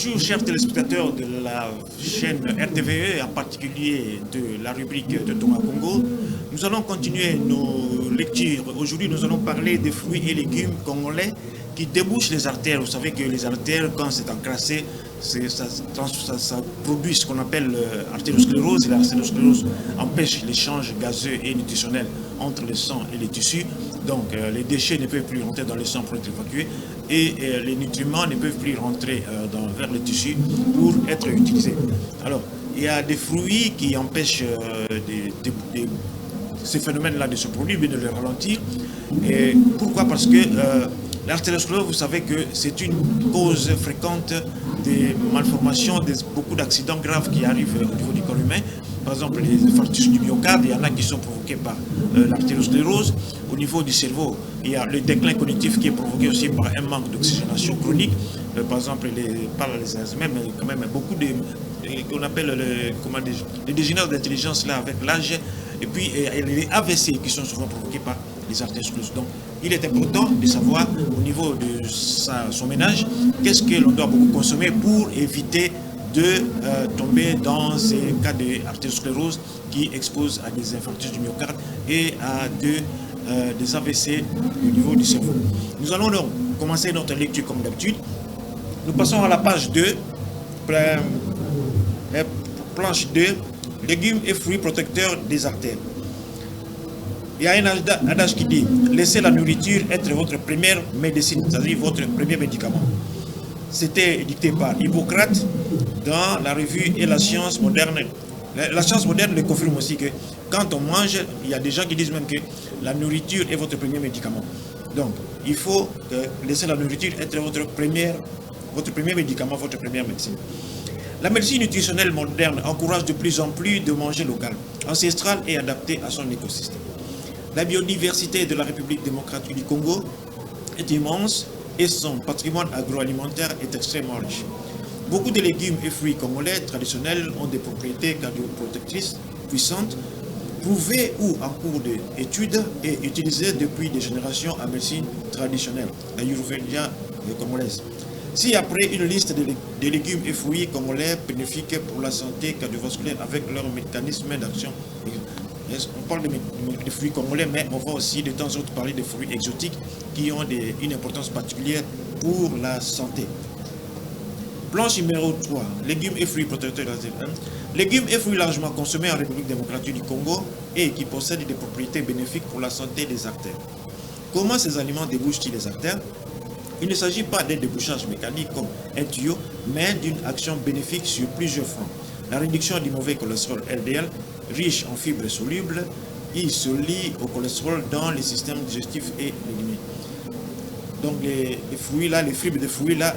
Bonjour chers téléspectateurs de la chaîne RTVE, en particulier de la rubrique de Thomas Congo. Nous allons continuer nos lectures. Aujourd'hui, nous allons parler des fruits et légumes congolais qui débouchent les artères. Vous savez que les artères, quand c'est encrassé, ça produit ce qu'on appelle l'artériosclérose. Et l'artériosclérose empêche l'échange gazeux et nutritionnel entre le sang et les tissus. Donc les déchets ne peuvent plus rentrer dans le sang pour être évacués et les nutriments ne peuvent plus rentrer vers le tissu pour être utilisés. Alors, il y a des fruits qui empêchent ces phénomènes-là de se produire, mais de les ralentir. Et pourquoi? Parce que l'artériosclérose, vous savez que c'est une cause fréquente des malformations, beaucoup d'accidents graves qui arrivent au niveau du corps humain. Par exemple, les infarctus du myocarde, il y en a qui sont provoqués par l'artériosclérose. Au niveau du cerveau, il y a le déclin cognitif qui est provoqué aussi par un manque d'oxygénation chronique. Par exemple, pas les Alzheimer, mais quand même beaucoup de qu'on appelle les dégénérations d'intelligence là avec l'âge. Et puis les AVC qui sont souvent provoqués par les artérioscléroses. Donc, il est important de savoir au niveau de son ménage qu'est-ce que l'on doit beaucoup consommer pour éviter de tomber dans ces cas d'artériosclérose qui exposent à des infarctus du myocarde et à des AVC au niveau du cerveau. Nous allons donc commencer notre lecture comme d'habitude. Nous passons à la page 2, planche 2, légumes et fruits protecteurs des artères. Il y a un adage qui dit « Laissez la nourriture être votre première médecine », c'est-à-dire votre premier médicament. C'était dicté par Hippocrate dans la revue Et la science moderne. La science moderne le confirme aussi que quand on mange, il y a des gens qui disent même que la nourriture est votre premier médicament. Donc, il faut laisser la nourriture être votre premier médicament, votre première médecine. La médecine nutritionnelle moderne encourage de plus en plus de manger local, ancestral et adapté à son écosystème. La biodiversité de la République démocratique du Congo est immense et son patrimoine agroalimentaire est extrêmement riche. Beaucoup de légumes et fruits congolais traditionnels ont des propriétés cardioprotectrices puissantes, prouvées ou en cours d'études et utilisées depuis des générations en médecine traditionnelle, la Ayurveda congolaise. Si après une liste de légumes et fruits congolais bénéfiques pour la santé cardiovasculaire avec leur mécanisme d'action, on parle de fruits congolais, mais on va aussi de temps en temps parler de fruits exotiques qui ont une importance particulière pour la santé. Planche numéro 3, légumes et fruits protecteurs de l'artère. Légumes et fruits largement consommés en République démocratique du Congo et qui possèdent des propriétés bénéfiques pour la santé des artères. Comment ces aliments débouchent-ils les artères? Il ne s'agit pas d'un débouchage mécanique comme un tuyau, mais d'une action bénéfique sur plusieurs fronts. La réduction du mauvais cholestérol LDL, riche en fibres solubles, il se lie au cholestérol dans les systèmes digestifs et ligneux. Donc les fruits là, les fibres de fruits là,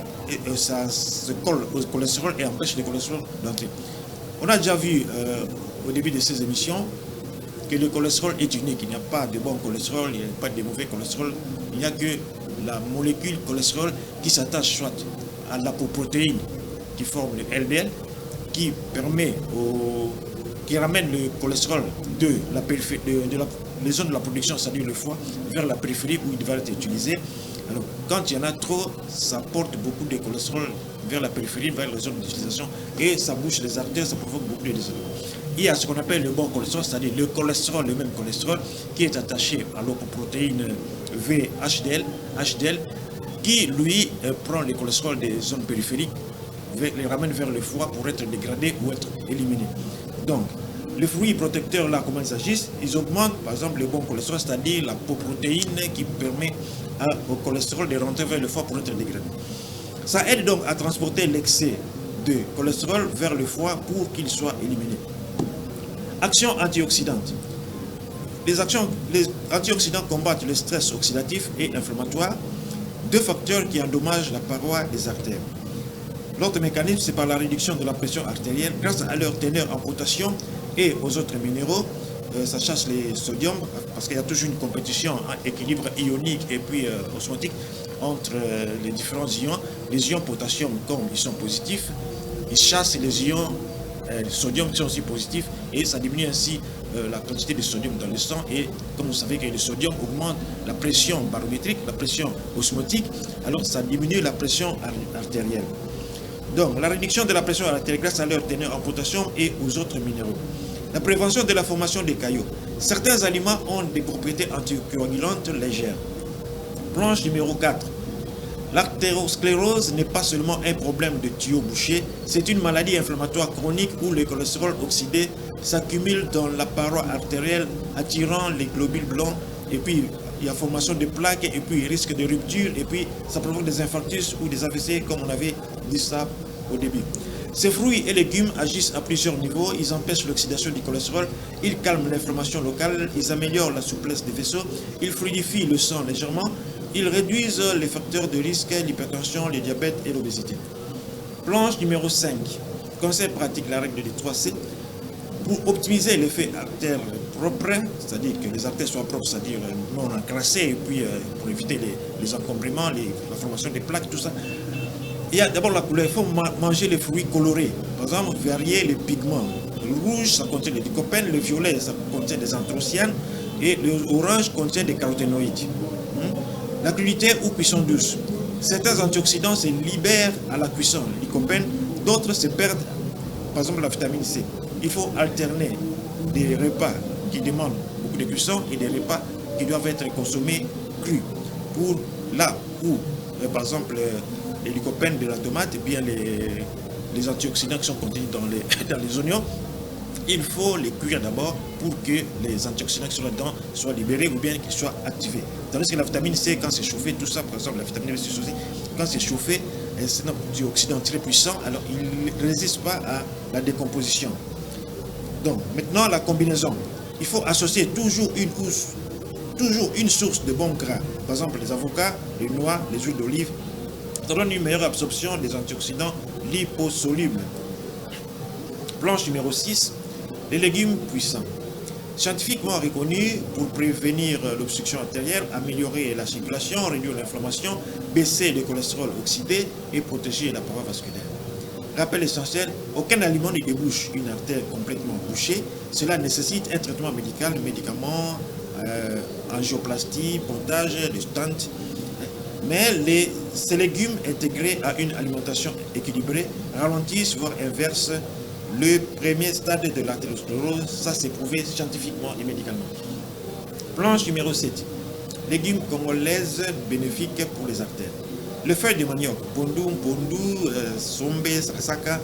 ça se colle au cholestérol et empêche le cholestérol d'entrer. On a déjà vu au début de ces émissions que le cholestérol est unique. Il n'y a pas de bon cholestérol, il n'y a pas de mauvais cholestérol. Il n'y a que la molécule cholestérol qui s'attache soit à l'apoprotéine qui forme le LDL, qui ramène le cholestérol de la périphérie, les zones de la production, c'est-à-dire le foie, vers la périphérie où il va être utilisé. Alors, quand il y en a trop, ça porte beaucoup de cholestérol vers la périphérie, vers les zones d'utilisation, et ça bouche les artères, ça provoque beaucoup de désordres. Il y a ce qu'on appelle le bon cholestérol, c'est-à-dire le cholestérol, le même cholestérol, qui est attaché à l'opoprotéine VHDL, qui lui prend le cholestérol des zones périphériques, les ramène vers le foie pour être dégradé ou être éliminé. Donc, les fruits protecteurs là, comment ils agissent? Ils augmentent par exemple le bon cholestérol, c'est-à-dire la protéine qui permet au cholestérol de rentrer vers le foie pour être dégradé. Ça aide donc à transporter l'excès de cholestérol vers le foie pour qu'il soit éliminé. Action antioxydante. Les antioxydants combattent le stress oxydatif et inflammatoire, deux facteurs qui endommagent la paroi des artères. L'autre mécanisme, c'est par la réduction de la pression artérielle grâce à leur teneur en potassium et aux autres minéraux. Ça chasse les sodiums parce qu'il y a toujours une compétition en équilibre ionique et puis osmotique entre les différents ions. Les ions potassium, comme ils sont positifs, ils chassent les ions sodium qui sont aussi positifs et ça diminue ainsi la quantité de sodium dans le sang. Et comme vous savez que le sodium augmente la pression barométrique, la pression osmotique, alors ça diminue la pression artérielle. Donc, la réduction de la pression artérielle grâce à leur teneur en potassium et aux autres minéraux. La prévention de la formation des caillots. Certains aliments ont des propriétés anticoagulantes légères. Planche numéro 4. L'artérosclérose n'est pas seulement un problème de tuyau bouché, c'est une maladie inflammatoire chronique où le cholestérol oxydé s'accumule dans la paroi artérielle, attirant les globules blancs, et puis il y a formation de plaques, et puis risque de rupture, et puis ça provoque des infarctus ou des AVC, comme on avait dit ça au début. Ces fruits et légumes agissent à plusieurs niveaux. Ils empêchent l'oxydation du cholestérol, ils calment l'inflammation locale, ils améliorent la souplesse des vaisseaux, ils fluidifient le sang légèrement, ils réduisent les facteurs de risque, l'hypertension, le diabète et l'obésité. Planche numéro 5. Conseil pratique, la règle des 3C. Pour optimiser l'effet artère propre, c'est-à-dire que les artères soient propres, c'est-à-dire non encrassées, et puis pour éviter les encombrements, la formation des plaques, tout ça. Il y a d'abord la couleur, il faut manger les fruits colorés. Par exemple, varier les pigments. Le rouge, ça contient des lycopènes, le violet, ça contient des anthocyanes, et l'orange contient des caroténoïdes. La crudité ou cuisson douce. Certains antioxydants se libèrent à la cuisson, lycopènes, d'autres se perdent, par exemple la vitamine C. Il faut alterner des repas qui demandent beaucoup de cuisson et des repas qui doivent être consommés crus. Pour là où, par exemple, les lycopènes de la tomate et bien les antioxydants qui sont contenus dans les oignons, il faut les cuire d'abord pour que les antioxydants qui sont là-dedans soient libérés ou bien qu'ils soient activés. Tandis que la vitamine C, quand c'est chauffé, tout ça, par exemple la vitamine B6 aussi, quand c'est chauffé, c'est un antioxydant très puissant, alors il ne résiste pas à la décomposition. Donc, maintenant, la combinaison. Il faut associer toujours une source de bons gras. Par exemple, les avocats, les noix, les huiles d'olive. Ça donne une meilleure absorption des antioxydants liposolubles. Planche numéro 6. Les légumes puissants. Scientifiquement reconnus pour prévenir l'obstruction artérielle, améliorer la circulation, réduire l'inflammation, baisser le cholestérol oxydé et protéger la paroi vasculaire. Rappel essentiel, aucun aliment ne débouche une artère complètement bouchée. Cela nécessite un traitement médical, médicaments, angioplastie, pontage, des stents. Mais ces légumes intégrés à une alimentation équilibrée ralentissent, voire inversent, le premier stade de l'artérosclérose. Ça c'est prouvé scientifiquement et médicalement. Planche numéro 7. Légumes congolaises bénéfiques pour les artères. Le feuille de manioc, pondu, sombe, sakasaka,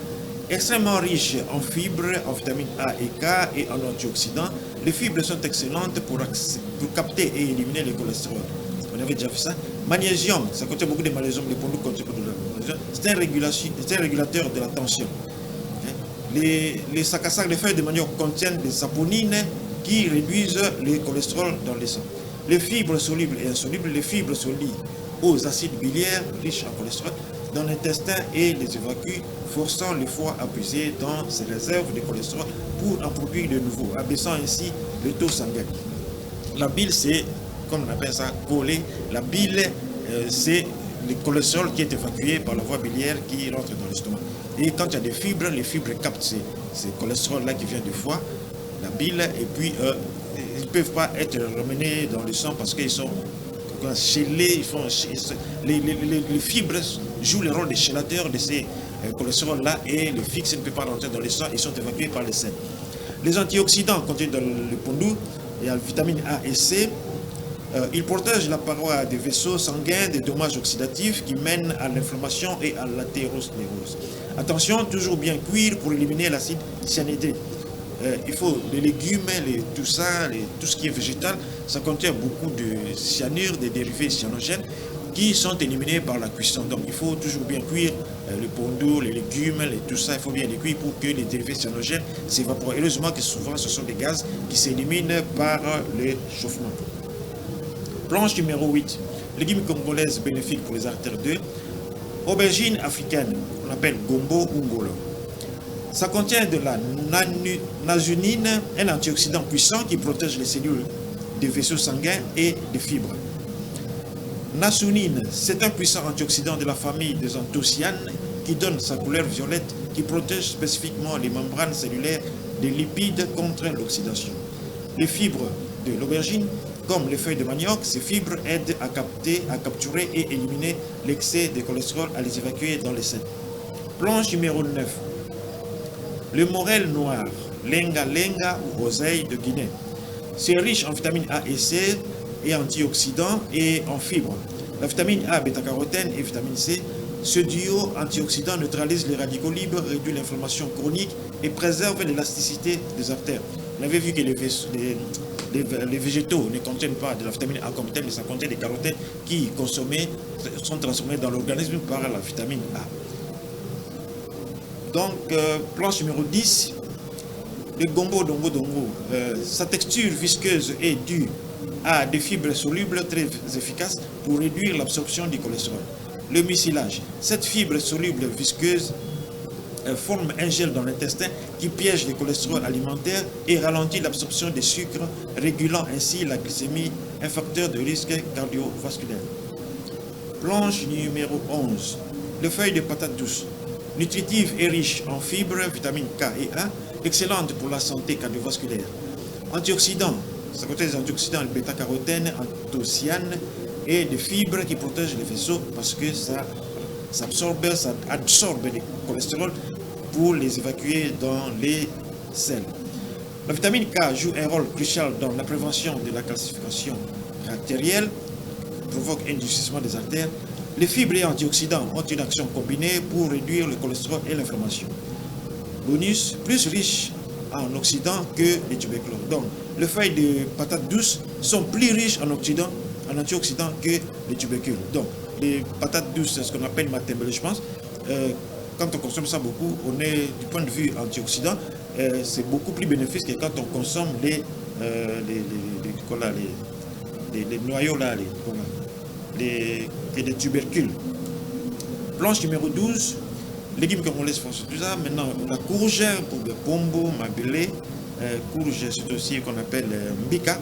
extrêmement riche en fibres, en vitamine A et K et en antioxydants. Les fibres sont excellentes pour capter et éliminer le cholestérol. On avait déjà fait ça. Magnésium, ça contient beaucoup de magnésium, le pondu contient beaucoup de magnésium. C'est un régulateur de la tension. Les sakasaka, les feuilles de manioc contiennent des saponines qui réduisent le cholestérol dans le sang. Les fibres solubles et insolubles, les fibres se lient aux acides biliaires riches en cholestérol dans l'intestin et les évacuent, forçant le foie à puiser dans ses réserves de cholestérol pour en produire de nouveau, abaissant ainsi le taux sanguin. La bile, c'est, comme on appelle ça, collé. La bile, c'est le cholestérol qui est évacué par la voie biliaire qui rentre dans l'estomac. Et quand il y a des fibres, les fibres captent ces cholestérols-là qui viennent du foie, la bile, et puis ils ne peuvent pas être ramenés dans le sang parce qu'ils sont scellés. Les fibres jouent le rôle de chélateurs de ces cholestérols-là et les fixes ne peuvent pas rentrer dans le sang, ils sont évacués par les selles. Les antioxydants contenus dans le pondu, il y a la vitamine A et C. Ils protègent la paroi des vaisseaux sanguins des dommages oxydatifs qui mènent à l'inflammation et à l'athérosclérose. Attention, toujours bien cuire pour éliminer l'acide cyanhydrique. Il faut les légumes, tout ce qui est végétal, ça contient beaucoup de cyanure, des dérivés cyanogènes qui sont éliminés par la cuisson. Donc il faut toujours bien cuire le pondu, les légumes, tout ça, il faut bien les cuire pour que les dérivés cyanogènes s'évaporent. Heureusement que souvent ce sont des gaz qui s'éliminent par le chauffement. Planche numéro 8. Légumes congolaises bénéfiques pour les artères 2. Aubergine africaine, on appelle gombo ou ngolo. Ça contient de la nasunine, un antioxydant puissant qui protège les cellules des vaisseaux sanguins et des fibres. Nasunine, c'est un puissant antioxydant de la famille des anthocyanes qui donne sa couleur violette, qui protège spécifiquement les membranes cellulaires des lipides contre l'oxydation. Les fibres de l'aubergine, comme les feuilles de manioc, ces fibres aident à capturer et éliminer l'excès de cholestérol, à les évacuer dans les selles. Planche numéro 9. Le morel noir, lenga lenga ou oseille de Guinée. C'est riche en vitamine A et C et antioxydants et en fibres. La vitamine A, bêta-carotène et vitamine C, ce duo antioxydant neutralise les radicaux libres, réduit l'inflammation chronique et préserve l'élasticité des artères. On avait vu que les végétaux ne contiennent pas de la vitamine A comme telle, mais ça contient des carotènes qui, consommées, sont transformés dans l'organisme par la vitamine A. Donc, planche numéro 10, le gombo dongo dongo. Sa texture visqueuse est due à des fibres solubles très efficaces pour réduire l'absorption du cholestérol. Le mucilage. Cette fibre soluble visqueuse forme un gel dans l'intestin qui piège le cholestérol alimentaire et ralentit l'absorption des sucres, régulant ainsi la glycémie, un facteur de risque cardiovasculaire. Planche numéro 11. Le feuille de patate douce. Nutritive et riche en fibres, vitamines K et A, excellente pour la santé cardiovasculaire. Antioxydants, ça contient des antioxydants, le bêta-carotène, anthocyanes et des fibres qui protègent les vaisseaux parce que ça absorbe le cholestérol pour les évacuer dans les selles. La vitamine K joue un rôle crucial dans la prévention de la calcification artérielle, provoque un durcissement des artères. Les fibres et antioxydants ont une action combinée pour réduire le cholestérol et l'inflammation. Bonus, plus riche en oxydants que les tubercules. Donc, les feuilles de patates douces sont plus riches en antioxydants que les tubercules. Donc, les patates douces, c'est ce qu'on appelle matembele, je pense. Quand on consomme ça beaucoup, on est, du point de vue antioxydant, c'est beaucoup plus bénéfique que quand on consomme les noyaux là, les tubercules. Planche numéro 12, légumes congolais font tout ça. Maintenant, la courge pour le pombo, mabélé, courge, c'est aussi qu'on appelle mbika.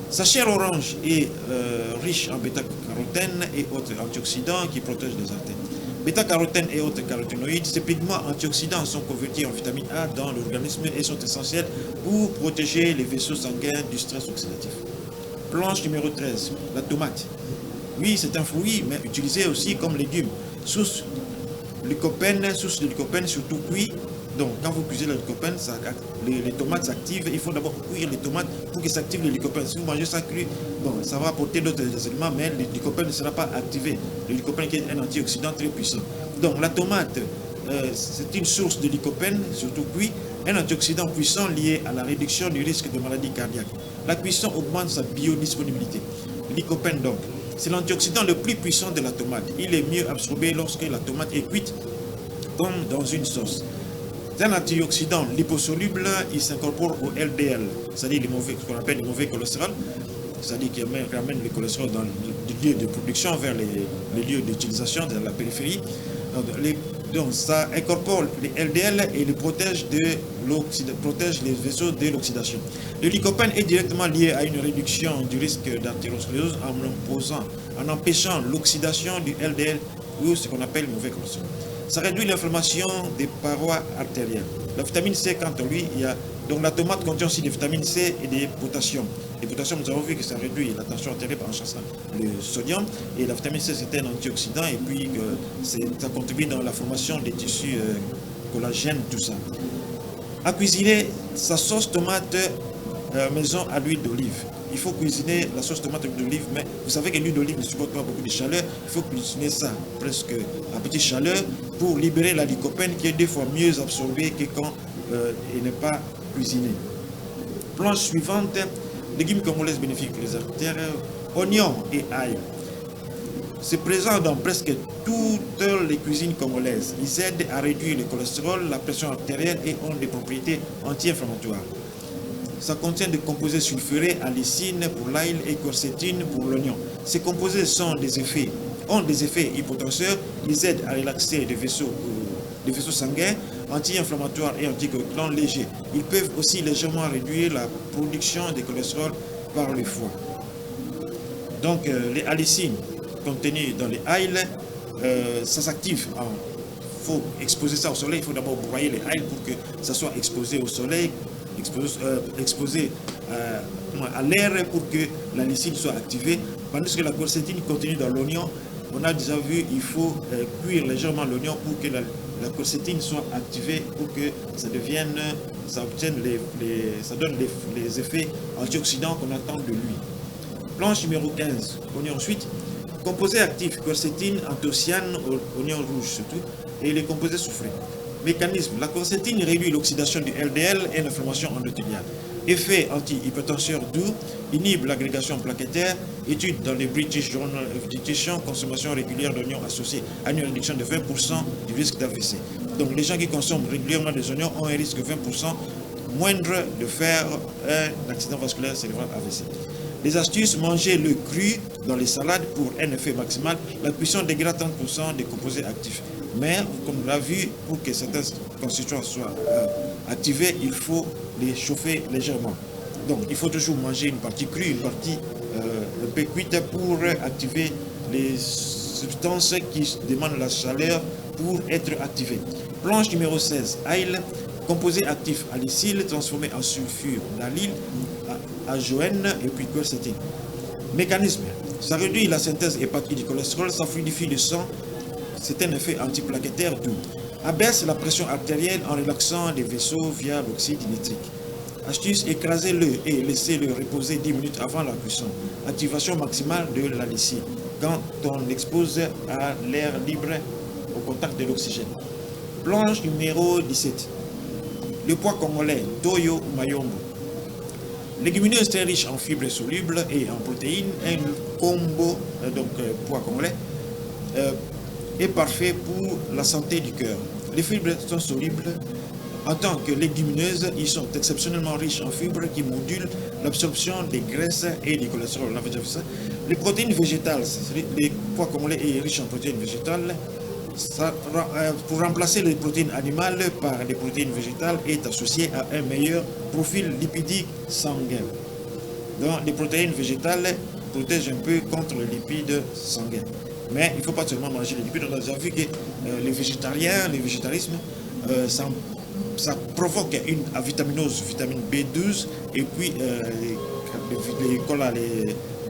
Sa chair orange est riche en bêta-carotène et autres antioxydants qui protègent les artères. Bêta-carotène et autres caroténoïdes, ces pigments antioxydants sont convertis en vitamine A dans l'organisme et sont essentiels pour protéger les vaisseaux sanguins du stress oxydatif. Planche numéro 13, la tomate. Oui, c'est un fruit, mais utilisé aussi comme légume. Source de lycopène, surtout cuit. Donc, quand vous cuisez le lycopène, les tomates s'activent. Il faut d'abord cuire les tomates pour que s'active le lycopène. Si vous mangez ça cru, bon, ça va apporter d'autres éléments, mais le lycopène ne sera pas activé. Le lycopène qui est un antioxydant très puissant. Donc, la tomate, c'est une source de lycopène, surtout cuit, un antioxydant puissant lié à la réduction du risque de maladie cardiaque. La cuisson augmente sa biodisponibilité. Lycopène, donc, c'est l'antioxydant le plus puissant de la tomate. Il est mieux absorbé lorsque la tomate est cuite, comme dans une sauce. C'est un antioxydant liposoluble, il s'incorpore au LDL, c'est-à-dire ce qu'on appelle le mauvais cholestérol, c'est-à-dire qu'il ramène le cholestérol dans les lieux de production vers les lieux d'utilisation de la périphérie. Donc ça incorpore les LDL et les protège les vaisseaux de l'oxydation. Le lycopène est directement lié à une réduction du risque d'artériosclérose en empêchant l'oxydation du LDL ou ce qu'on appelle le mauvais cholestérol. Ça réduit l'inflammation des parois artérielles. La vitamine C, quant à lui, donc la tomate contient aussi des vitamines C et des potassium. Les potassium, nous avons vu que ça réduit la tension artérielle en chassant le sodium. Et la vitamine C, c'est un antioxydant et puis ça contribue dans la formation des tissus collagène, tout ça. À cuisiner sa sauce tomate maison à l'huile d'olive. Il faut cuisiner la sauce tomate à l'huile d'olive, mais vous savez que l'huile d'olive ne supporte pas beaucoup de chaleur. Il faut cuisiner ça presque à petite chaleur pour libérer la lycopène qui est deux fois mieux absorbée que quand il n'est pas cuisiné. Planche suivante, légumes congolais bénéfiques pour les artères, oignons et ail. C'est présent dans presque toutes les cuisines congolaises. Ils aident à réduire le cholestérol, la pression artérielle et ont des propriétés anti-inflammatoires. Ça contient des composés sulfurés, allicine pour l'ail et quercétine pour l'oignon. Ces composés ont des effets hypotenseurs. Ils aident à relaxer les vaisseaux sanguins, anti-inflammatoires et anticoagulants légers. Ils peuvent aussi légèrement réduire la production de cholestérol par le foie. Donc, les allicines contenues dans les ails, ça s'active. Il faut exposer ça au soleil. Il faut d'abord broyer les ails pour que ça soit exposé au soleil, exposé à l'air pour que la lysine soit activée. Tandis que la quercétine contenue dans l'oignon, on a déjà vu, il faut cuire légèrement l'oignon pour que la quercétine soit activée pour que ça devienne, ça obtienne ça donne les effets antioxydants qu'on attend de lui. Planche numéro 15, oignon ensuite. Composés actifs, quercétine, anthocyane, oignon rouge surtout, et les composés soufrés. Mécanisme, la quercétine réduit l'oxydation du LDL et l'inflammation endothéliale. Effet anti-hypertenseur doux, inhibe l'agrégation plaquettaire. Étude dans les British Journal of Nutrition, consommation régulière d'oignons associée à une réduction de 20% du risque d'AVC. Donc les gens qui consomment régulièrement des oignons ont un risque 20% moindre de faire un accident vasculaire cérébral AVC. Les astuces, manger le cru dans les salades pour un effet maximal. La cuisson dégrade 30% des composés actifs. Mais, comme on l'a vu, pour que certains constituants soient activés, il faut les chauffer légèrement. Donc, il faut toujours manger une partie crue, une partie un peu cuite pour activer les substances qui demandent la chaleur pour être activées. Planche numéro 16, ail, composé actif alicyle transformé en sulfure d'alyle, ajoène et puis quercétine. Mécanisme, ça réduit la synthèse hépatique du cholestérol, ça fluidifie le sang, c'est un effet antiplaquettaire doux. Abaisse la pression artérielle en relaxant les vaisseaux via l'oxyde nitrique. Astuce, écrasez-le et laissez-le reposer 10 minutes avant la cuisson. Activation maximale de l'alicyle quand on l'expose à l'air libre au contact de l'oxygène. Planche numéro 17. Le pois congolais, Toyo ou Mayombo. Légumineuse très riche en fibres solubles et en protéines, un combo, pois congolais, est parfait pour la santé du cœur. Les fibres sont solubles. En tant que légumineuses, ils sont exceptionnellement riches en fibres qui modulent l'absorption des graisses et du cholestérol. On avait déjà vu ça. Les protéines végétales, les pois congolais est riche en protéines végétales. Pour remplacer les protéines animales par les protéines végétales est associé à un meilleur profil lipidique sanguin. Donc les protéines végétales protègent un peu contre les lipides sanguins. Mais il ne faut pas seulement manger les lipides. On a déjà vu que les végétariens, le végétarisme, ça provoque une avitaminose, vitamine B12, et puis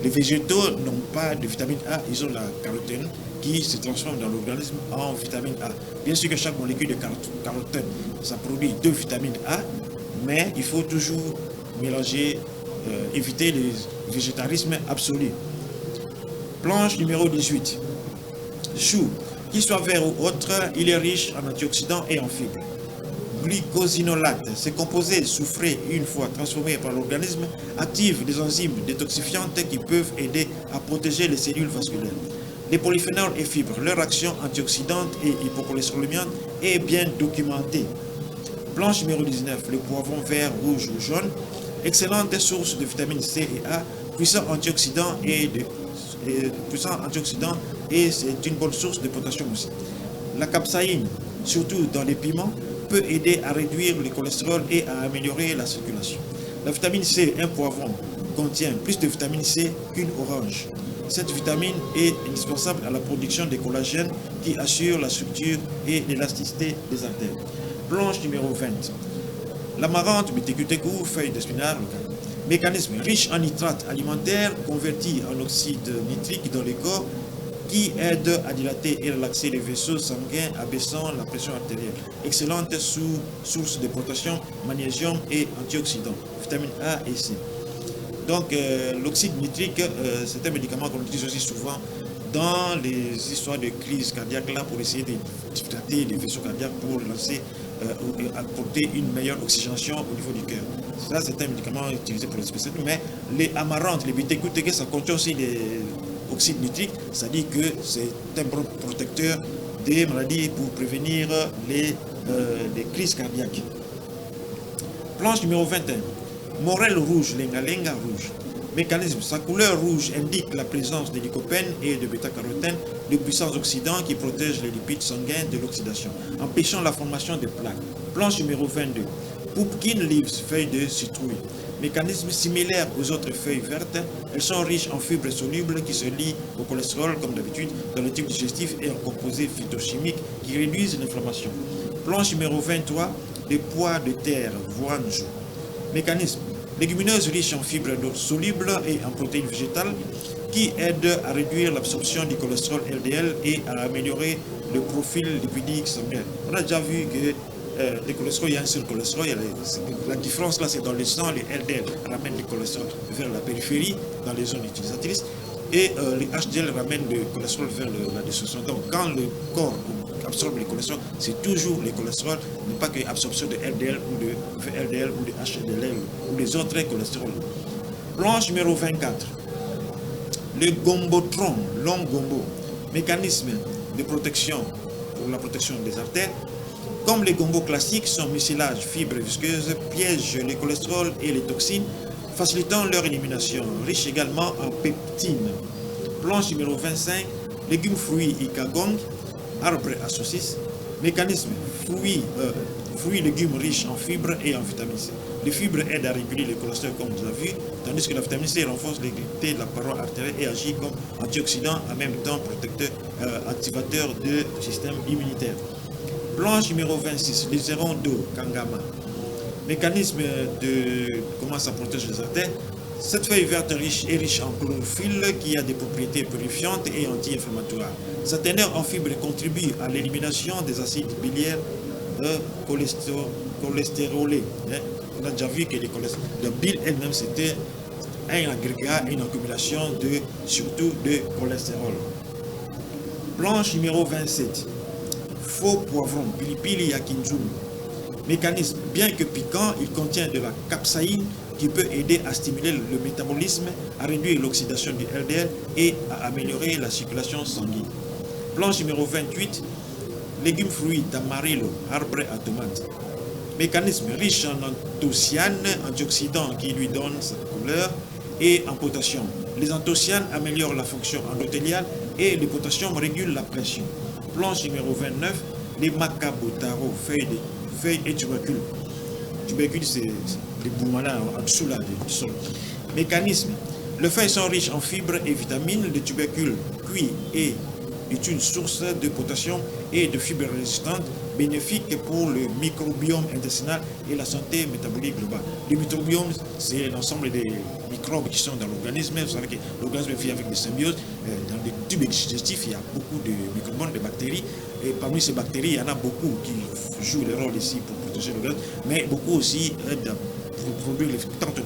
les végétaux n'ont pas de vitamine A, ils ont la carotène qui se transforme dans l'organisme en vitamine A. Bien sûr que chaque molécule de carotène, ça produit 2 vitamines A, mais il faut toujours mélanger, éviter le végétarisme absolu. Planche numéro 18. Chou, qu'il soit vert ou autre, il est riche en antioxydants et en fibres. Glucosinolate, ces composés soufrés une fois transformés par l'organisme activent des enzymes détoxifiantes qui peuvent aider à protéger les cellules vasculaires. Les polyphénols et fibres, leur action antioxydante et hypocholestérolémiante est bien documentée. Planche numéro 19, le poivron vert, rouge ou jaune, excellente source de vitamines C et A, puissant antioxydant et c'est une bonne source de potassium aussi. La capsaïne, surtout dans les piments, peut aider à réduire le cholestérol et à améliorer la circulation. La vitamine C, un poivron, contient plus de vitamine C qu'une orange. Cette vitamine est indispensable à la production des collagènes qui assurent la structure et l'élasticité des artères. Planche numéro 20. L'amarante, Bitekuteku, feuille d'espinard local. Mécanisme riche en nitrates alimentaires convertis en oxyde nitrique dans le corps qui aide à dilater et relaxer les vaisseaux sanguins, abaissant la pression artérielle. Excellente source de potassium, magnésium et antioxydants, vitamine A et C. Donc l'oxyde nitrique, c'est un médicament qu'on utilise aussi souvent dans les histoires de crise cardiaque là pour essayer de dilater les vaisseaux cardiaques pour lancer apporter une meilleure oxygénation au niveau du cœur. Ça, c'est un médicament utilisé pour les spécialistes, mais les amarantes, les Bitekuteku, ça contient aussi des oxyde nitrique, ça dit que c'est un bon protecteur des maladies pour prévenir les crises cardiaques. Planche numéro 21. Morel rouge, lenga-lenga rouge. Mécanisme, sa couleur rouge indique la présence de lycopène et de bêta-carotène, de puissants oxydants qui protègent les lipides sanguins de l'oxydation, empêchant la formation de plaques. Planche numéro 22. Pumpkin leaves, feuilles de citrouille. Mécanisme similaire aux autres feuilles vertes, elles sont riches en fibres solubles qui se lient au cholestérol comme d'habitude dans le tube digestif et en composés phytochimiques qui réduisent l'inflammation. Planche numéro 23, les pois de terre, voanjo. Mécanisme, légumineuse riche en fibres solubles et en protéines végétales, qui aide à réduire l'absorption du cholestérol LDL et à améliorer le profil lipidique sanguin. On a déjà vu que le cholestérol, il y a un seul cholestérol. La différence là, c'est dans le sang, les LDL ramènent le cholestérol vers la périphérie, dans les zones utilisatrices, et les HDL ramènent le cholestérol vers la destruction. Donc, quand le corps absorbe le cholestérol, c'est toujours le cholestérol, mais pas que l'absorption de LDL ou de VLDL ou de HDL ou des autres cholestérols. Planche numéro 24. Le gombotron, long gombo, mécanisme de protection pour la protection des artères. Comme les gombos classiques, son mucilage, fibres visqueuses, piège les cholestérols et les toxines, facilitant leur élimination. Riche également en peptine. Planche numéro 25, légumes, fruits, ikagong, arbre à saucisses. Mécanisme, fruits, légumes riches en fibres et en vitamine C. Les fibres aident à réguler le cholestérol comme vous avez vu, tandis que la vitamine C renforce l'équité de la paroi artérielle et agit comme antioxydant, en même temps protecteur, activateur du système immunitaire. Planche numéro 26, les hérons d'eau, Kangama. Mécanisme de comment ça protège les artères. Cette feuille verte est riche en chlorophylle qui a des propriétés purifiantes et anti-inflammatoires. Sa teneur en fibres contribue à l'élimination des acides biliaires cholestérolés. On a déjà vu que la bile elle-même c'était un agrégat, une accumulation surtout de cholestérol. Planche numéro 27. Faux poivron, pilipili yakinjum. Mécanisme, bien que piquant, il contient de la capsaïne qui peut aider à stimuler le métabolisme, à réduire l'oxydation du LDL et à améliorer la circulation sanguine. Planche numéro 28, légumes fruits d'amarillo, arbre à tomates. Mécanisme riche en anthocyanes, antioxydants qui lui donnent sa couleur, et en potassium. Les anthocyanes améliorent la fonction endothéliale et le potassium régule la pression. Planche numéro 29, les macabotaro, feuilles et tubercules. Tubercules, c'est des boumana en dessous là, du sol. Mécanisme. Les feuilles sont riches en fibres et vitamines. Le tubercule cuit est une source de potassium et de fibres résistantes bénéfiques pour le microbiome intestinal et la santé métabolique globale. Le microbiome, c'est l'ensemble des microbes qui sont dans l'organisme. Vous savez que l'organisme vit avec des symbioses. Dans les tubes digestifs, il y a beaucoup de microbes, de bactéries. Et parmi ces bactéries, il y en a beaucoup qui jouent le rôle ici pour protéger l'organisme, mais beaucoup aussi pour produire tant de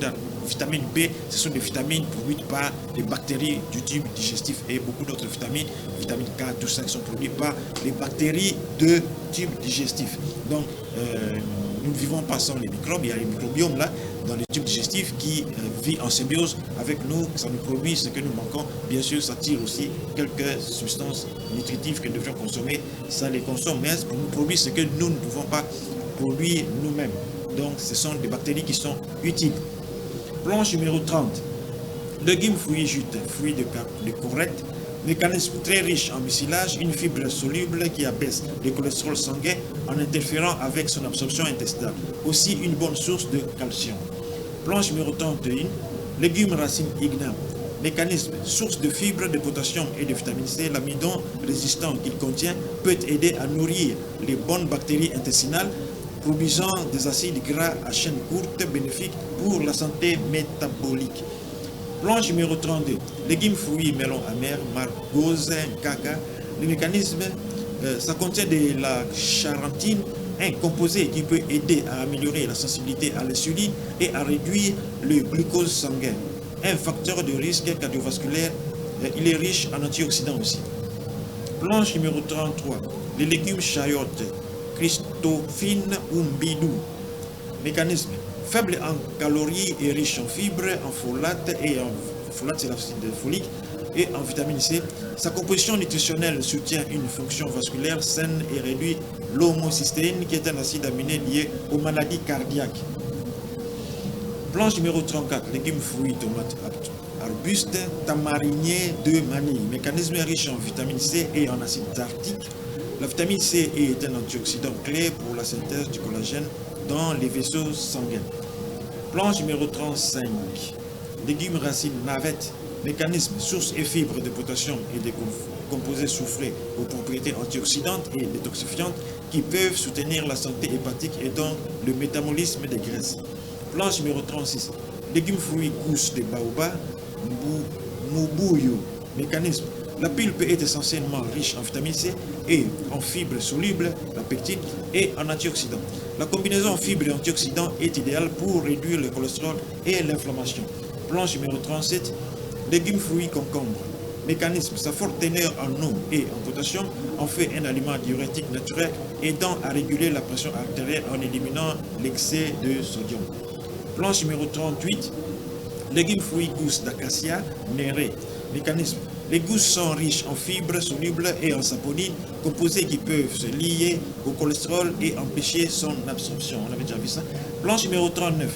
vitamine B, ce sont des vitamines produites par les bactéries du tube digestif et beaucoup d'autres vitamines, vitamine K, tout ça qui sont produites par les bactéries de tube digestif. Donc, nous ne vivons pas sans les microbes, il y a les microbiomes là, dans le tube digestif qui vit en symbiose avec nous, ça nous produit ce que nous manquons. Bien sûr, ça tire aussi quelques substances nutritives que nous devons consommer, ça les consomme, mais pour nous produire ce que nous ne pouvons pas produire nous-mêmes. Donc, ce sont des bactéries qui sont utiles. Planche numéro 30. Légumes, fruits, jute, fruits de courette. Mécanisme très riche en mucilage, une fibre soluble qui abaisse le cholestérol sanguin en interférant avec son absorption intestinale. Aussi une bonne source de calcium. Planche numéro 31. Légumes, racines, igname. Mécanisme, source de fibres, de potassium et de vitamine C, l'amidon résistant qu'il contient peut aider à nourrir les bonnes bactéries intestinales, produisant des acides gras à chaîne courte bénéfiques pour la santé métabolique. Planche numéro 32. Légumes, fruits, melons amers, margose, caca. Le mécanisme, ça contient de la charantine, un composé qui peut aider à améliorer la sensibilité à l'insuline et à réduire le glucose sanguin. Un facteur de risque cardiovasculaire, il est riche en antioxydants aussi. Planche numéro 33. Les légumes chayotes, Christophine ou mbidou. Mécanisme. Faible en calories et riche en fibres, en folate et en folate, c'est l'acide folique, et en vitamine C. Sa composition nutritionnelle soutient une fonction vasculaire saine et réduit l'homocystéine, qui est un acide aminé lié aux maladies cardiaques. Planche numéro 34, légumes, fruits, tomates, arbustes, tamarinier de manille. Mécanisme riche en vitamine C et en acide arctique. La vitamine C est un antioxydant clé pour la synthèse du collagène dans les vaisseaux sanguins. Planche numéro 35. Légumes, racines, navettes. Mécanisme, source et fibres de potassium et des composés soufrés aux propriétés antioxydantes et détoxifiantes qui peuvent soutenir la santé hépatique et donc le métabolisme des graisses. Planche numéro 36. Légumes, fruits, gousses de baobab, Mubuyu. Mécanisme. La pulpe est essentiellement riche en vitamine C et en fibres solubles, la pectine, et en antioxydants. La combinaison fibres et antioxydants est idéale pour réduire le cholestérol et l'inflammation. Planche numéro 37. Légumes, fruits, concombres. Mécanisme. Sa forte teneur en eau et en potassium en fait un aliment diurétique naturel aidant à réguler la pression artérielle en éliminant l'excès de sodium. Planche numéro 38. Légumes, fruits, gousses d'acacia, néré. Mécanisme. Les gousses sont riches en fibres solubles et en saponine, composés qui peuvent se lier au cholestérol et empêcher son absorption. On avait déjà vu ça. Planche numéro 39.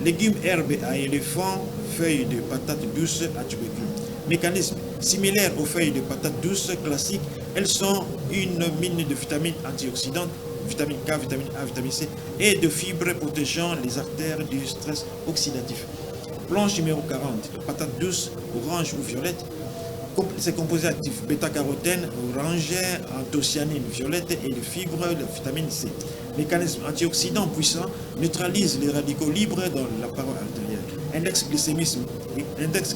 Légumes, herbes à éléphant, feuilles de patates douces à tubercules. Mécanisme. Similaire aux feuilles de patates douces classiques, elles sont une mine de vitamines antioxydantes, vitamine K, vitamine A, vitamine C, et de fibres protégeant les artères du stress oxydatif. Planche numéro 40. Patates douces, orange ou violette. Ces composés actifs, bêta-carotène, orange, anthocyanine violette et les fibres de vitamine C. Mécanisme antioxydant puissant neutralise les radicaux libres dans la paroi artérielle. Index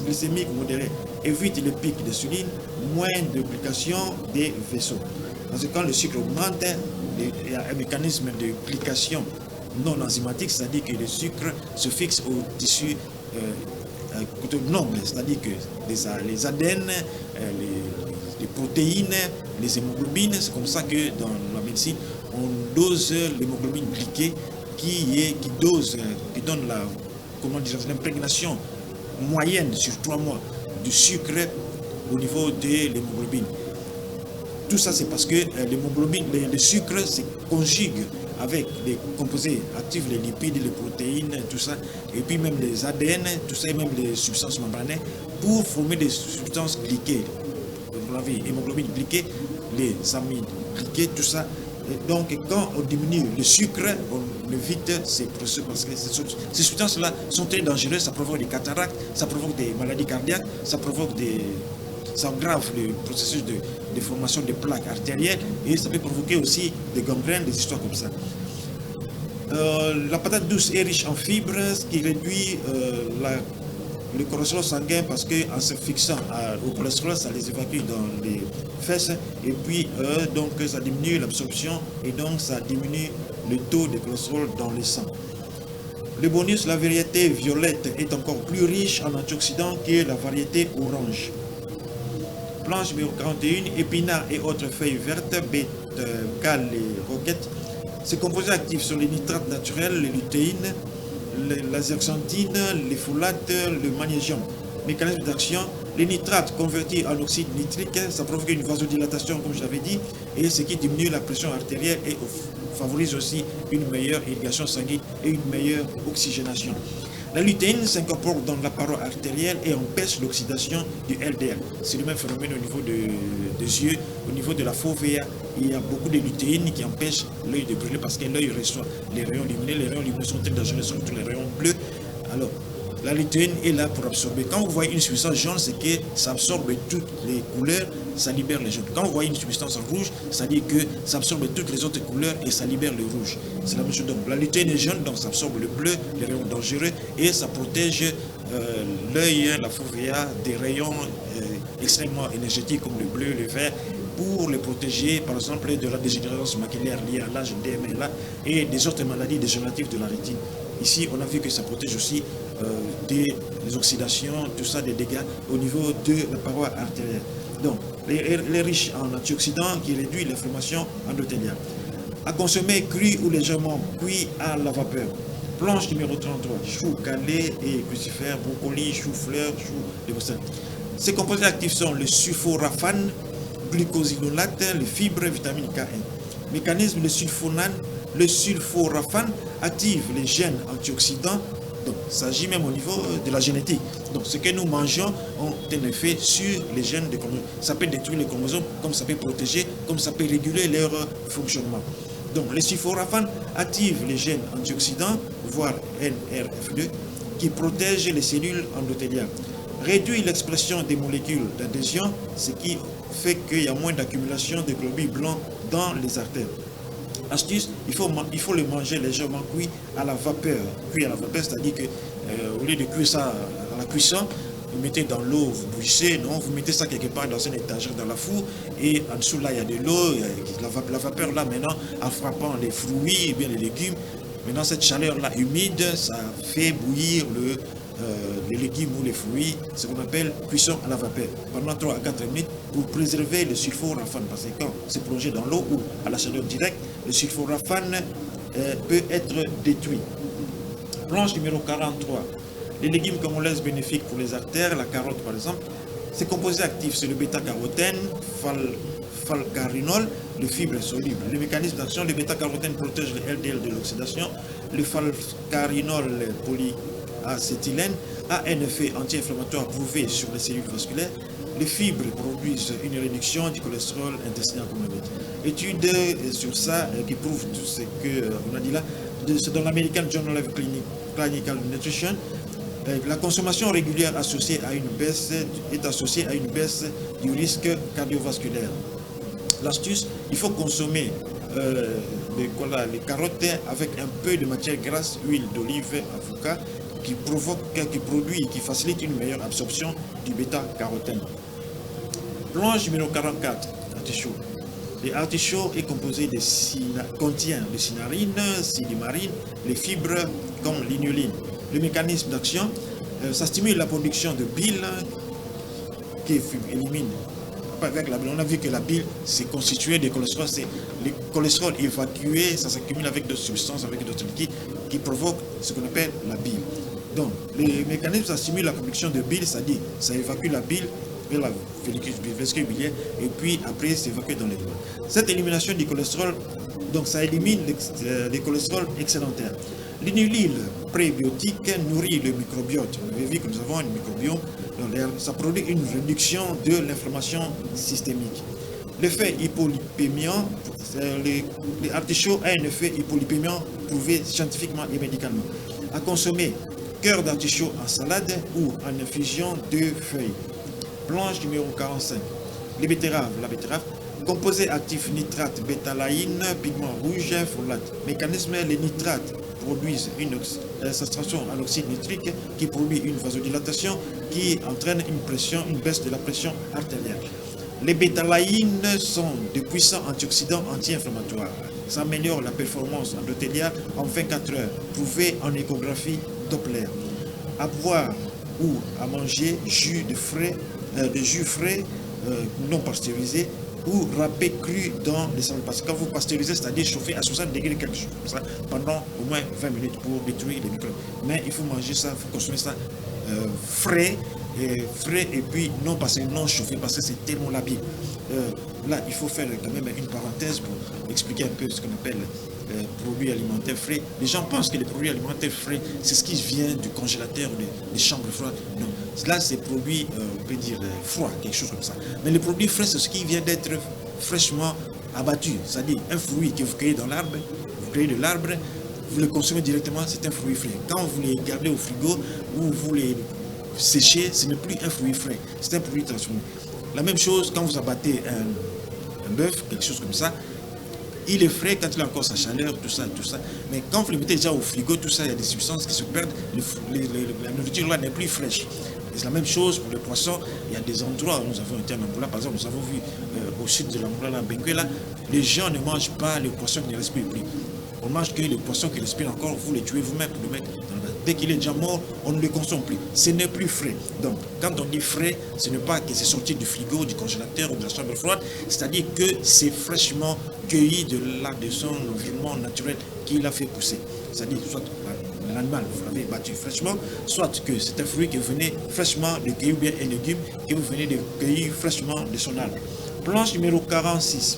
glycémique modéré évite les pics d'insuline, moins de duplication des vaisseaux. Dans ce cas, le sucre augmente, il y a un mécanisme de glycation non enzymatique, c'est-à-dire que le sucre se fixe au tissu noble, c'est-à-dire que les ADN, les protéines, les hémoglobines, c'est comme ça que dans la médecine, on dose l'hémoglobine glyquée qui donne l'imprégnation moyenne sur 3 mois du sucre au niveau de l'hémoglobine. Tout ça, c'est parce que l'hémoglobine, le sucre se conjugue avec les composés actifs, les lipides, les protéines, tout ça, et puis même les ADN, tout ça, et même les substances membranaires, pour former des substances glyquées. Vous l'avez, hémoglobine glyquée, les amines glyquées, tout ça. Et donc, quand on diminue le sucre, on évite ces processus, parce que ces substances-là sont très dangereuses, ça provoque des cataractes, ça provoque des maladies cardiaques, ça aggrave le processus de formation de plaques artérielles et ça peut provoquer aussi des gangrènes, des histoires comme ça. La patate douce est riche en fibres, ce qui réduit le cholestérol sanguin parce qu'en se fixant au cholestérol, ça les évacue dans les fesses et puis donc ça diminue l'absorption et donc ça diminue le taux de cholestérol dans le sang. Le bonus, la variété violette est encore plus riche en antioxydants que la variété orange. Planche numéro 41, épinards et autres feuilles vertes, cales et roquettes. Ces composés actifs sont les nitrates naturels, les lutéines, la zeaxanthine, les folates, le magnésium. Mécanisme d'action, les nitrates convertis en oxyde nitrique, ça provoque une vasodilatation comme je l'avais dit, et ce qui diminue la pression artérielle et favorise aussi une meilleure irrigation sanguine et une meilleure oxygénation. La lutéine s'incorpore dans la paroi artérielle et empêche l'oxydation du LDL. C'est le même phénomène au niveau des yeux, au niveau de la fovea. Il y a beaucoup de lutéine qui empêchent l'œil de brûler parce que l'œil reçoit les rayons lumineux. Les rayons lumineux sont très dangereux, surtout les rayons bleus. Alors, la lutéine est là pour absorber. Quand vous voyez une substance jaune, c'est que ça absorbe toutes les couleurs, ça libère les jaunes. Quand vous voyez une substance rouge, ça dit que ça absorbe toutes les autres couleurs et ça libère le rouge. C'est la même chose. Donc la lutéine est jaune, donc ça absorbe le bleu, les rayons dangereux, et ça protège l'œil, la fovea des rayons extrêmement énergétiques comme le bleu, le vert, pour les protéger, par exemple, de la dégénérescence maculaire liée à l'âge DMLA et des autres maladies dégénératives de la rétine. Ici, on a vu que ça protège aussi des oxydations, tout ça, des dégâts au niveau de la paroi artérielle. Donc, les riches en antioxydants qui réduisent l'inflammation endothéliale. À consommer cru ou légèrement cuit à la vapeur. Planche numéro 33, choux calé et crucifères, brocoli, chou-fleur, chou de Bruxelles. Ces composés actifs sont le sulforaphane, glucosinolate, les fibres, vitamine K1. Mécanisme, le sulforaphane active les gènes antioxydants. Donc, ça agit même au niveau de la génétique. Donc, ce que nous mangeons a un effet sur les gènes de chromosomes. Ça peut détruire les chromosomes, comme ça peut protéger, comme ça peut réguler leur fonctionnement. Donc, le sulforaphane active les gènes antioxydants, voire NRF2, qui protègent les cellules endothéliales. Réduit l'expression des molécules d'adhésion, ce qui fait qu'il y a moins d'accumulation de globules blancs dans les artères. Astuce, il faut le manger légèrement cuit à la vapeur. Cuit à la vapeur, c'est-à-dire que au lieu de cuire ça à la cuisson, vous mettez dans l'eau, vous bouillissez, non, vous mettez ça quelque part dans une étagère dans la four, et en dessous là il y a de l'eau, la vapeur là maintenant, en frappant les fruits et bien les légumes, maintenant cette chaleur là humide, ça fait bouillir les légumes ou les fruits, ce qu'on appelle cuisson à la vapeur, pendant 3 à 4 minutes pour préserver le sulforaphane, parce que quand c'est plongé dans l'eau ou à la chaleur directe, le sulforaphane peut être détruit. Planche numéro 43. Les légumes congolaises bénéfiques pour les artères, la carotte par exemple, ses composés actifs, c'est le bêta-carotène, falcarinol, le fibre soluble. Le mécanisme d'action, le bêta-carotène protège le LDL de l'oxydation, le falcarinol polyacétylène a un effet anti-inflammatoire prouvé sur les cellules vasculaires. Les fibres produisent une réduction du cholestérol intestinal, comme on l'a dit. Études sur ça qui prouvent tout ce qu'on a dit là, c'est dans l'American Journal of Clinical Nutrition. La consommation régulière associée à une baisse est associée à une baisse du risque cardiovasculaire. L'astuce, il faut consommer les carottes avec un peu de matière grasse, huile d'olive, avocat, qui facilite une meilleure absorption du bêta-carotène. Planche numéro 44, artichaut. Les artichauts est composé contient de cynarine, silymarine, les fibres comme l'inuline. Le mécanisme d'action, ça stimule la production de bile qui élimine. On a vu que la bile, c'est constitué de cholestérol. C'est le cholestérol évacué, ça s'accumule avec d'autres substances, avec d'autres liquides qui provoquent ce qu'on appelle la bile. Donc, le mécanisme, ça stimule la production de bile, c'est-à-dire ça évacue la bile vers la vésicule biliaire et puis après c'est évacué dans les doigts. Cette élimination du cholestérol, donc ça élimine les cholestérols excédentaires. L'inulile prébiotique nourrit le microbiote. Vous avez vu que nous avons un microbiome, donc ça produit une réduction de l'inflammation systémique. L'effet hypolipémiant, les artichauts a un effet hypolipémiant prouvé scientifiquement et médicalement. À consommer cœur d'artichaut en salade ou en infusion de feuilles. Planche numéro 45. Les betteraves, la betterave, composé actif nitrate, bétalaïne, pigment rouge, folate. Mécanisme, les nitrates produisent une saturation en oxyde nitrique qui produit une vasodilatation qui entraîne une baisse de la pression artérielle. Les bétalaïnes sont de puissants antioxydants anti-inflammatoires. Ça améliore la performance endothéliale en 24 heures, prouvé en échographie Doppler. À boire ou à manger de jus frais non pasteurisés ou râpés crus dans les salades. Parce que quand vous pasteurisez, c'est-à-dire chauffer à 60 degrés quelque chose comme ça, pendant au moins 20 minutes pour détruire les microbes. Mais il faut manger ça, il faut consommer ça frais et puis non chauffé parce que c'est tellement labile. Là, il faut faire quand même une parenthèse pour expliquer un peu ce qu'on appelle produits alimentaires frais. Les gens pensent que les produits alimentaires frais, c'est ce qui vient du congélateur ou des chambres froides. Non, là c'est produits, on peut dire, froids, quelque chose comme ça. Mais les produits frais, c'est ce qui vient d'être fraîchement abattu. C'est-à-dire un fruit que vous cueillez dans l'arbre, vous cueillez de l'arbre, vous le consommez directement, c'est un fruit frais. Quand vous les gardez au frigo ou vous les séchez, ce n'est plus un fruit frais, c'est un produit transformé. La même chose quand vous abattez un bœuf, quelque chose comme ça, il est frais quand il a encore sa chaleur, tout ça. Mais quand vous le mettez déjà au frigo, tout ça, il y a des substances qui se perdent, la nourriture là n'est plus fraîche. C'est la même chose pour les poissons. Il y a des endroits où nous avons été en Angola, par exemple, nous avons vu au sud de l'Angola, à Benguela, les gens ne mangent pas les poissons qui ne respirent plus. On mange que les poissons qui respirent encore, vous les tuez vous-même pour le mettre dans le bain. Dès qu'il est déjà mort, on ne le consomme plus. Ce n'est plus frais. Donc, quand on dit frais, ce n'est pas que c'est sorti du frigo, du congélateur ou de la chambre froide, c'est-à-dire que c'est fraîchement cueilli de son environnement naturel qui l'a fait pousser. C'est-à-dire, soit l'animal, vous l'avez battu fraîchement, soit que c'est un fruit que vous venez fraîchement de cueillir, ou bien un légume que vous venez de cueillir fraîchement de son arbre. Planche numéro 46.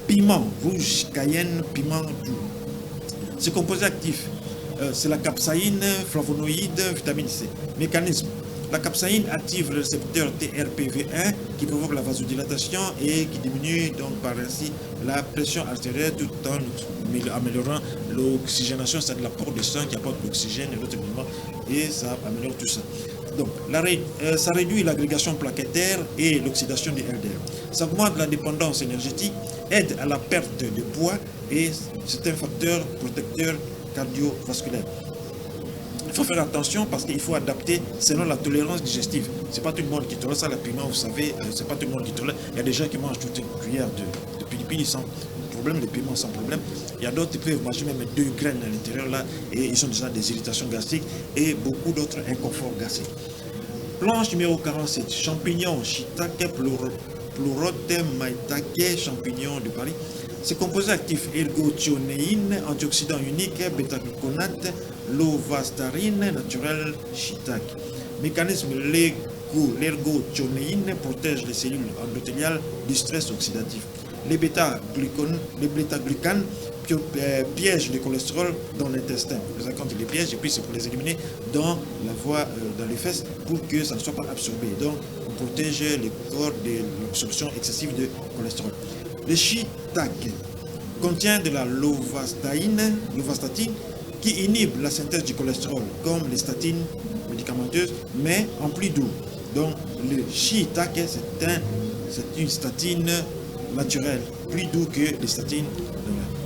Piment rouge, cayenne, piment doux. Ce composé actif, c'est la capsaïne, flavonoïde, vitamine C. Mécanisme. La capsaïne active le récepteur TRPV1 qui provoque la vasodilatation et qui diminue donc par ainsi la pression artérielle tout en améliorant l'oxygénation, c'est de l'apport de sang qui apporte l'oxygène et l'autre élément et ça améliore tout ça. Donc, ça réduit l'agrégation plaquettaire et l'oxydation du LDL. Ça augmente la dépendance énergétique, aide à la perte de poids et c'est un facteur protecteur cardiovasculaire. Il faut faire attention parce qu'il faut adapter selon la tolérance digestive. C'est pas tout le monde qui tolère ça, le piment, vous savez, c'est pas tout le monde qui tolère. Il y a des gens qui mangent toute une cuillère de pili-pili sans problème, le piment sans problème. Il y a d'autres qui peuvent manger même 2 graines à l'intérieur là et ils ont déjà des irritations gastriques et beaucoup d'autres inconforts gastriques. Planche numéro 47, champignons, shiitake, pleurote, maitake, champignons de Paris. Ces composés actifs ergothionéine, antioxydants uniques, bêta-gluconate, lovastarine, naturel, shiitake. Mécanisme l'ergothionéine protège les cellules endothéliales du stress oxydatif. Les bêta-glucanes piègent le cholestérol dans l'intestin. Quand ils les piègent, et puis c'est pour les éliminer dans la voie, dans les fesses, pour que ça ne soit pas absorbé. Donc, on protège les corps de l'absorption excessive de cholestérol. Le shiitake contient de la lovastatine qui inhibe la synthèse du cholestérol, comme les statines médicamenteuses, mais en plus doux. Donc, le shiitake, c'est une statine naturelle, plus doux que les statines.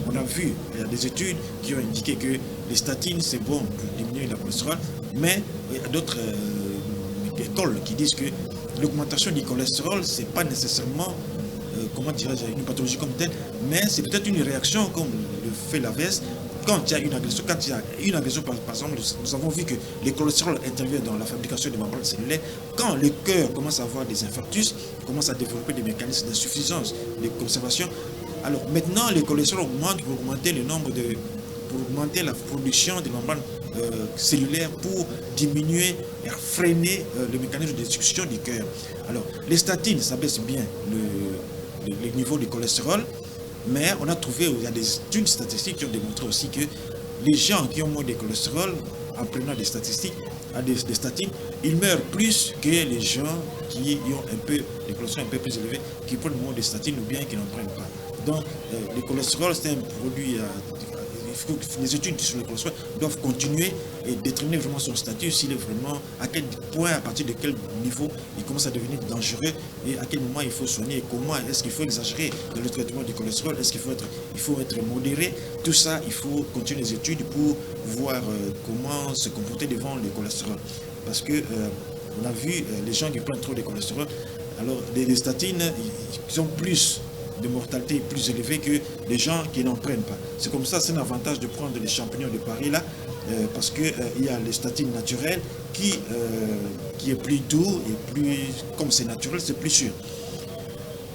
On a vu, il y a des études qui ont indiqué que les statines, c'est bon pour diminuer le cholestérol, mais il y a d'autres écoles qui disent que l'augmentation du cholestérol, c'est pas nécessairement comment dirais-je, une pathologie comme telle, mais c'est peut-être une réaction comme le fait l'AVS. Quand il y a une agression, par exemple, nous avons vu que le cholestérol intervient dans la fabrication des membranes cellulaires. Quand le cœur commence à avoir des infarctus, commence à développer des mécanismes d'insuffisance de conservation, alors maintenant le cholestérol augmente pour augmenter le nombre pour augmenter la production des membranes cellulaires pour diminuer et freiner le mécanisme de destruction du cœur. Alors les statines, ça baisse bien le niveau du cholestérol, mais on a trouvé, il y a des études statistiques qui ont démontré aussi que les gens qui ont moins de cholestérol, en prenant des statistiques, des statines, ils meurent plus que les gens qui ont un peu des cholestérol un peu plus élevés, qui prennent moins de statines ou bien qui n'en prennent pas. Donc le cholestérol, c'est un produit les études sur le cholestérol doivent continuer et déterminer vraiment son statut, s'il est vraiment, à quel point, à partir de quel niveau il commence à devenir dangereux et à quel moment il faut soigner et comment est-ce qu'il faut exagérer dans le traitement du cholestérol, est-ce qu'il faut être modéré. Tout ça, il faut continuer les études pour voir comment se comporter devant le cholestérol. Parce que on a vu les gens qui prennent trop de cholestérol, alors les statines, ils ont plus de mortalité plus élevée que les gens qui n'en prennent pas. C'est comme ça, c'est un avantage de prendre les champignons de Paris là, parce qu'il y a les statines naturelles qui est plus doux et plus, comme c'est naturel, c'est plus sûr.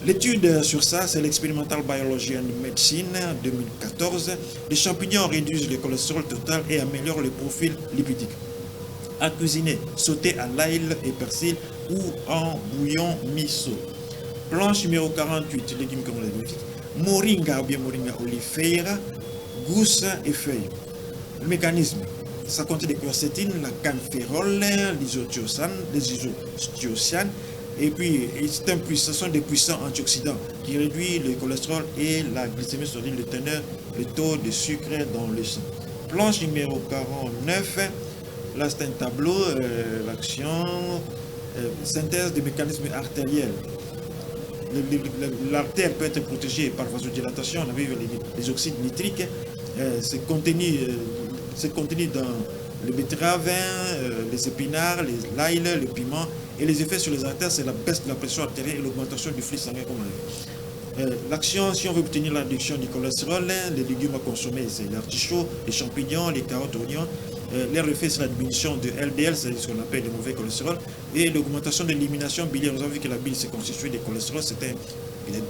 L'étude sur ça, c'est l'Experimental Biology and Medicine 2014. Les champignons réduisent le cholestérol total et améliorent le profil lipidique. À cuisiner, sauter à l'ail et persil ou en bouillon miso. Planche numéro 48, légumes comme les légumes. Moringa ou bien Moringa oleifera, gousses et feuilles. Le mécanisme, ça contient des quercétines, la camphérole, l'isotiocyanes, et puis ce sont des puissants antioxydants qui réduisent le cholestérol et la glycémie sodique, le taux de sucre dans le sang. Planche numéro 49, là c'est un tableau, l'action, synthèse des mécanismes artériels. L'artère peut être protégée par vasodilatation, on a vu les oxydes nitriques, c'est contenu dans le betterave, les épinards, l'ail, le piment, et les effets sur les artères, c'est la baisse de la pression artérielle et l'augmentation du flux sanguin, comme on l'a vu. L'action, si on veut obtenir la réduction du cholestérol, les légumes à consommer, c'est l'artichaut, les champignons, les carottes, oignons. Leur effet, c'est la diminution de LDL, c'est ce qu'on appelle le mauvais cholestérol, et l'augmentation de l'élimination biliaire. Nous avons vu que la bile s'est constituée de cholestérol, c'est un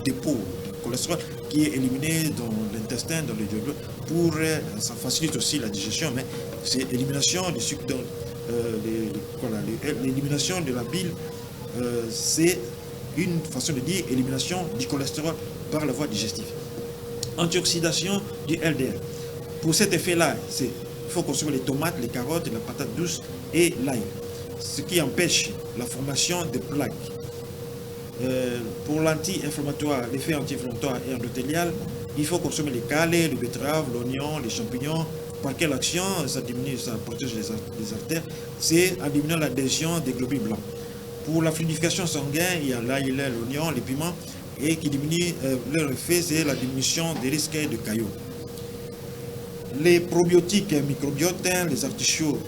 dépôt de cholestérol qui est éliminé dans l'intestin, dans le diabète, pour ça facilite aussi la digestion, mais c'est l'élimination du sucre, l'élimination de la bile, c'est une façon de dire élimination du cholestérol par la voie digestive. Antioxydation du LDL. Pour cet effet-là, il faut consommer les tomates, les carottes, la patate douce et l'ail, ce qui empêche la formation de plaques. Pour l'anti-inflammatoire, l'effet anti-inflammatoire et endothélial, il faut consommer les cales, le betterave, l'oignon, les champignons. Par quelle action? Ça diminue, ça protège les artères, c'est en diminuant l'adhésion des globules blancs. Pour la fluidification sanguine, il y a l'ail, l'oignon, les piments, et qui diminue, leur effet, c'est la diminution des risques de caillots. Les probiotiques microbiotes, les artichauts,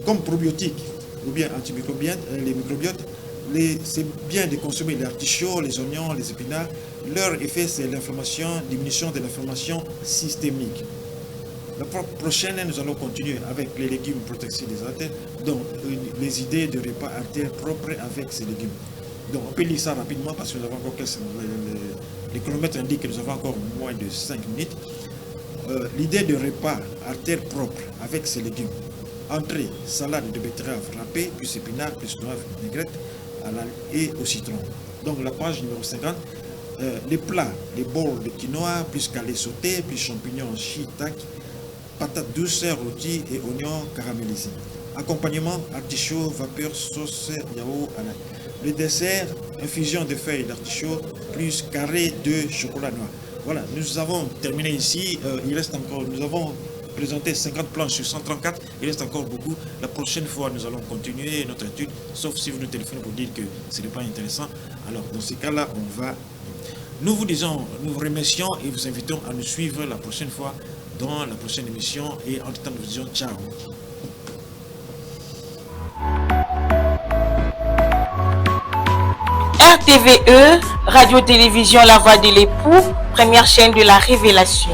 comme probiotiques ou bien antimicrobiotes, les microbiotes, c'est bien de consommer les artichauts, les oignons, les épinards. Leur effet, c'est l'inflammation, diminution de l'inflammation systémique. La prochaine, nous allons continuer avec les légumes protecteurs des artères, donc les idées de repas artères propres avec ces légumes. Donc on peut lire ça rapidement parce que nous avons encore les chronomètres indiquent que nous avons encore moins de 5 minutes. L'idée de repas artères propres avec ces légumes. Entrée, salade de betterave râpée, plus épinards, plus noix vinaigrette et au citron. Donc la page numéro 50. Les plats, les bols de quinoa, plus calé sauté, plus champignons shiitake, patates douces, rôties et oignons caramélisés. Accompagnement, artichaut, vapeur, sauce, yaourt, à l'ail. Le dessert, infusion de feuilles d'artichaut, plus carré de chocolat noir. Voilà, nous avons terminé ici. Il reste encore, nous avons présenté 50 planches sur 134. Il reste encore beaucoup. La prochaine fois, nous allons continuer notre étude, sauf si vous nous téléphonez pour dire que ce n'est pas intéressant. Alors, dans ces cas-là, on va... Nous vous disons, nous vous remercions et vous invitons à nous suivre la prochaine fois dans la prochaine émission. Et en tout temps, nous vous disons ciao. RTVE, Radio-Télévision La Voix de l'époux, première chaîne de la révélation.